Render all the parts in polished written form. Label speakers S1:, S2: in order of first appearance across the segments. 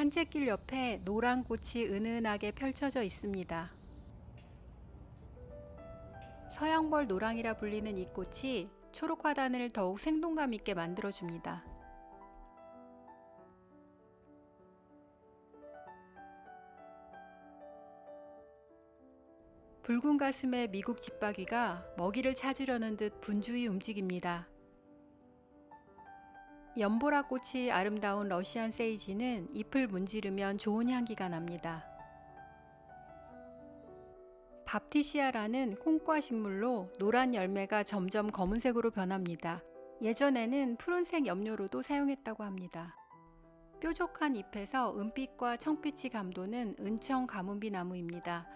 S1: 산책길 옆에 노란 꽃이 은은하게 펼쳐져 있습니다. 서양벌 노랑이라 불리는 이 꽃이 초록 화단을 더욱 생동감 있게 만들어줍니다. 붉은 가슴의 미국 집바귀가 먹이를 찾으려는 듯 분주히 움직입니다. 연보라꽃이 아름다운 러시안 세이지는 잎을 문지르면 좋은 향기가 납니다. 밥티시아라는 콩과 식물로 노란 열매가 점점 검은색으로 변합니다. 예전에는 푸른색 염료로도 사용했다고 합니다. 뾰족한 잎에서 은빛과 청빛이 감도는 은청 가문비 나무입니다.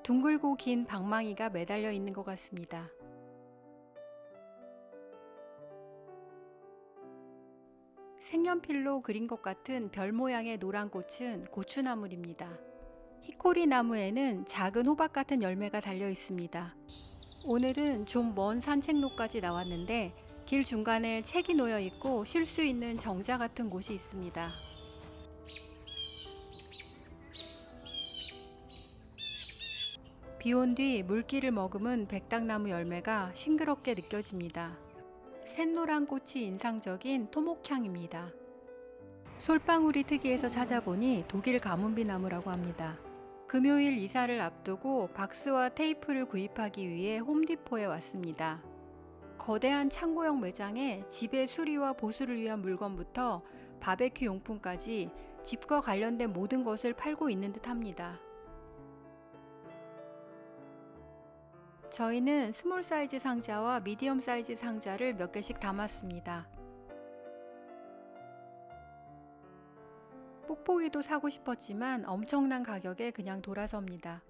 S1: 둥글고 긴 방망이가 매달려 있는 것 같습니다. 색연필로 그린 것 같은 별 모양의 노란 꽃은 고추나물입니다. 히코리 나무에는 작은 호박 같은 열매가 달려 있습니다. 오늘은 좀 먼 산책로까지 나왔는데 길 중간에 책이 놓여 있고 쉴 수 있는 정자 같은 곳이 있습니다. 비온 뒤 물기를 머금은 백당나무 열매가 싱그럽게 느껴집니다. 샛노란 꽃이 인상적인 토목향입니다. 솔방울이 특이해서 찾아보니 독일 가문비 나무라고 합니다. 금요일 이사를 앞두고 박스와 테이프를 구입하기 위해 홈디포에 왔습니다. 거대한 창고형 매장에 집의 수리와 보수를 위한 물건부터 바베큐 용품까지 집과 관련된 모든 것을 팔고 있는 듯 합니다. 저희는 스몰 사이즈 상자와 미디엄 사이즈 상자를 몇 개씩 담았습니다. 뽁뽁이도 사고 싶었지만 엄청난 가격에 그냥 돌아섭니다.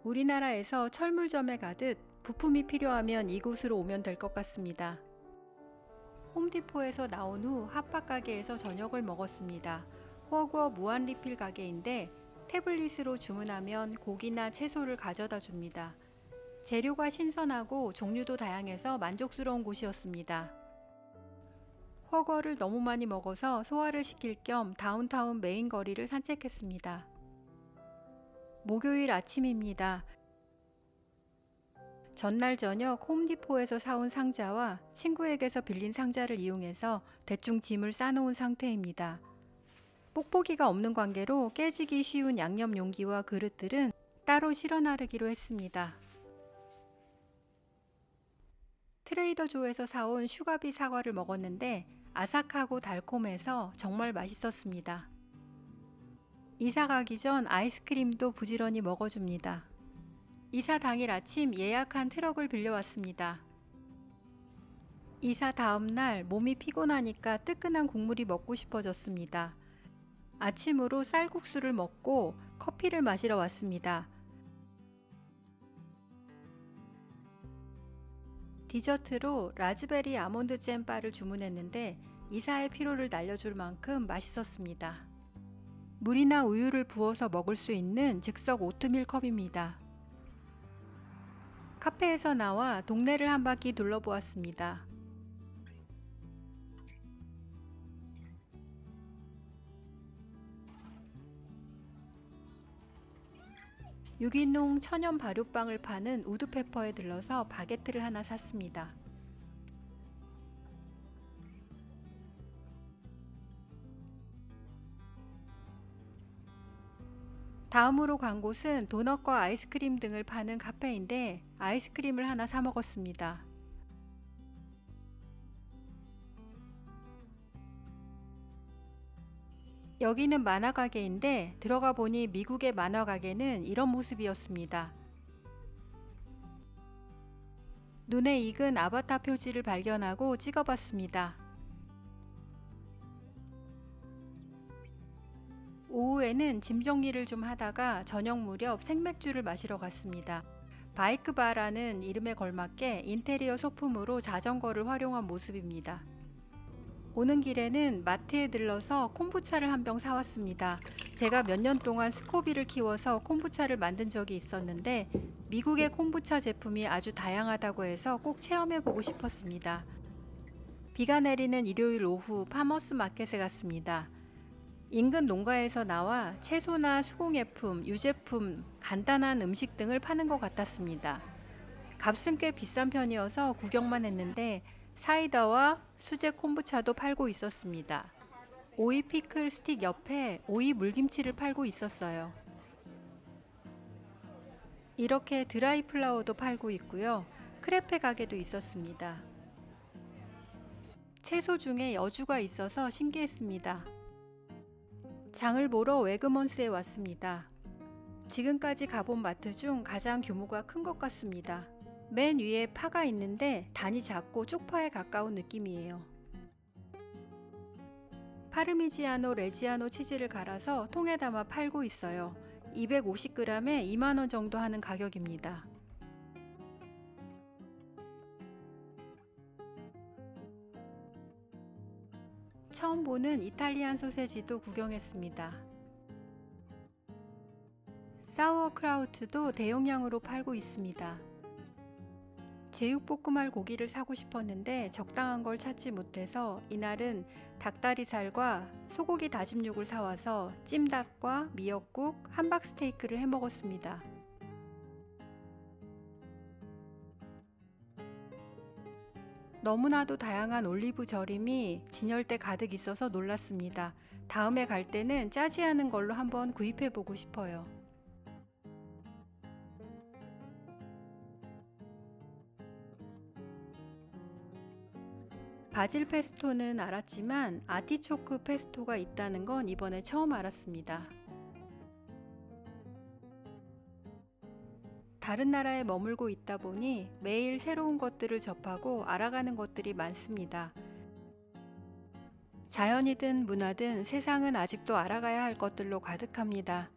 S1: 우리나라에서 철물점에 가듯 부품이 필요하면 이곳으로 오면 될 것 같습니다. 홈디포에서 나온 후 핫팟 가게에서 저녁을 먹었습니다. 허거 무한 리필 가게인데 태블릿으로 주문하면 고기나 채소를 가져다 줍니다. 재료가 신선하고 종류도 다양해서 만족스러운 곳이었습니다. 허거를 너무 많이 먹어서 소화를 시킬 겸 다운타운 메인 거리를 산책했습니다. 목요일 아침입니다. 전날 저녁 홈디포에서 사온 상자와 친구에게서 빌린 상자를 이용해서 대충 짐을 싸놓은 상태입니다. 뽁뽁이가 없는 관계로 깨지기 쉬운 양념 용기와 그릇들은 따로 실어 나르기로 했습니다. 트레이더조에서 사온 슈가비 사과를 먹었는데 아삭하고 달콤해서 정말 맛있었습니다. 이사 가기 전 아이스크림도 부지런히 먹어줍니다. 이사 당일 아침 예약한 트럭을 빌려왔습니다. 이사 다음 날 몸이 피곤하니까 뜨끈한 국물이 먹고 싶어졌습니다. 아침으로 쌀국수를 먹고 커피를 마시러 왔습니다. 디저트로 라즈베리 아몬드 잼 바를 주문했는데 이사의 피로를 날려줄 만큼 맛있었습니다. 물이나 우유를 부어서 먹을 수 있는 즉석 오트밀 컵입니다. 카페에서 나와 동네를 한 바퀴 둘러보았습니다. 유기농 천연 발효빵을 파는 우드페퍼에 들러서 바게트를 하나 샀습니다. 다음으로 간 곳은 도넛과 아이스크림 등을 파는 카페인데 아이스크림을 하나 사 먹었습니다. 여기는 만화 가게인데 들어가 보니 미국의 만화 가게는 이런 모습이었습니다. 눈에 익은 아바타 표지를 발견하고 찍어봤습니다. 오후에는 짐 정리를 좀 하다가 저녁 무렵 생맥주를 마시러 갔습니다. 바이크바라는 이름에 걸맞게 인테리어 소품으로 자전거를 활용한 모습입니다. 오는 길에는 마트에 들러서 콤부차를 한 병 사왔습니다. 제가 몇 년 동안 스코비를 키워서 콤부차를 만든 적이 있었는데 미국의 콤부차 제품이 아주 다양하다고 해서 꼭 체험해보고 싶었습니다. 비가 내리는 일요일 오후 파머스 마켓에 갔습니다. 인근 농가에서 나와 채소나 수공예품, 유제품, 간단한 음식 등을 파는 것 같았습니다. 값은 꽤 비싼 편이어서 구경만 했는데 사이다와 수제 콤부차도 팔고 있었습니다. 오이 피클 스틱 옆에 오이 물김치를 팔고 있었어요. 이렇게 드라이 플라워도 팔고 있고요. 크레페 가게도 있었습니다. 채소 중에 여주가 있어서 신기했습니다. 장을 보러 웨그먼스에 왔습니다. 지금까지 가본 마트 중 가장 규모가 큰 것 같습니다. 맨 위에 파가 있는데 단이 작고 쪽파에 가까운 느낌이에요. 파르미지아노 레지아노 치즈를 갈아서 통에 담아 팔고 있어요. 250g에 2만원 정도 하는 가격입니다. 처음 보는 이탈리안 소세지도 구경했습니다. 사워크라우트도 대용량으로 팔고 있습니다. 제육볶음할 고기를 사고 싶었는데 적당한 걸 찾지 못해서 이날은 닭다리살과 소고기 다짐육을 사와서 찜닭과 미역국, 함박스테이크를 해 먹었습니다. 너무나도 다양한 올리브 절임이 진열대 가득 있어서 놀랐습니다. 다음에 갈 때는 짜지 않은 걸로 한번 구입해 보고 싶어요. 바질 페스토는 알았지만 아티초크 페스토가 있다는 건 이번에 처음 알았습니다. 다른 나라에 머물고 있다 보니 매일 새로운 것들을 접하고 알아가는 것들이 많습니다. 자연이든 문화든 세상은 아직도 알아가야 할 것들로 가득합니다.